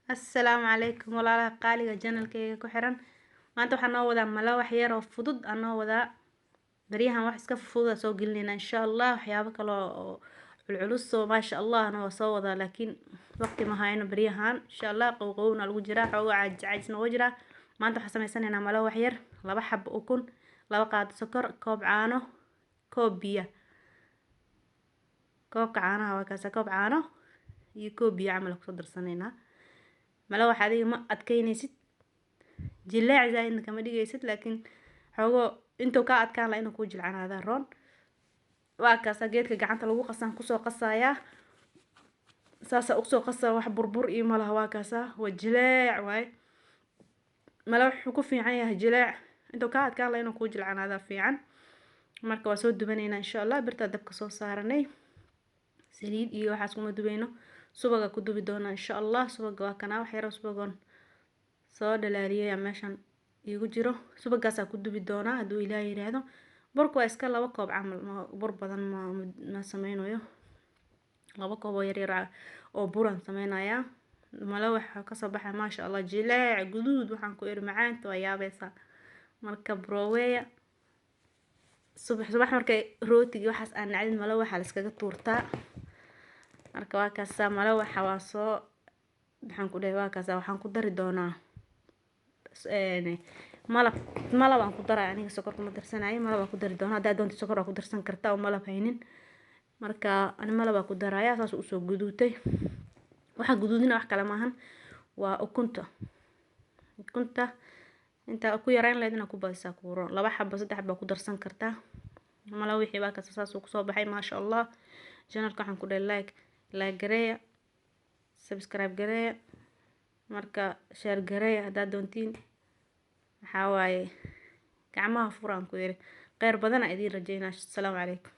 السلام عليكم ولا قالي janalkayga ku xiran maanta waxaan noo wadaa malo wax yar oo fudud aan noo wadaa bariyahan wax iska fudud soo gelinayna insha Allah waxyaabo kale oo culculus oo maasha Allah ana soo wadaa laakiin waqti ma hayno bariyahan insha Allah qowqowna lagu jiraa xoogaa caajisna oo jira maanta waxaan sameysanaynaa malo wax yar laba xabo ukun laba qaado sokor koob caano koob biyo koobka caanaha waa kaas koob caano iyo koob biyo camal ku darsanayna malo waxa adiga ma adkaynaysid jilaac zaayidna kama dhigaysid laakiin xogo intuu ka adkaan la inuu ku jilcanaada roon waa kaas geedka gacanta lagu qasan ku soo qasaya saasa u soo qasa wax burbur iyo malaha waa kaas waa jilaac waay malo wuxuu ku fiican yahay jilaac intuu ka adkaan la inuu ku jilcanaada fiican marka waa soo dubanayna insha Allah birta dabka soo saaranay saliid iyo waxaas kuma dubayno subaga ku dubi doona insha Allah subaga waa kana wax yar subagoon soo dhalaariyay meeshan igu jiro subagaas ku dubi doona haduu Ilaahay yiraahdo burku waa iska laba koob camal bur badan ma sameynayo laba koob oo yar yar oo buran sameynaya malo waxa ka soo baxay maasha Allah jilaac guduud waxaan ku iri macaanta waa yaabaysa marka broweya subax markay rootiga waxaas aan nacdin malo waxa la iskaga tuurtaa marka waa kaas malo waxa waa soo waxaan ku dhahay waa kaas waxaan ku dari doonaa malab aan ku daray aniga sokorta ma darsanayo malab aan ku dari doonaa hadaa doonto sokor ku darsan kartaa oo malab haynin marka ani malab aan ku daraya saas u soo guduutay waxa guduudina wax kale maahan waa ukunta inta ku yaraan leedina ku badisa ku roon laba xabo saddex xabo ku darsan kartaa malab wixii baa kaas saas ku soo baxay maasha Allah channelka waxaan ku dhahay like gareeya subscribe gareeya marka share gareeya hadaa doontiin waxa waaye gacmaha furaan ku yiri qeyr badan idin rajeynaa. Assalaamu calaykum.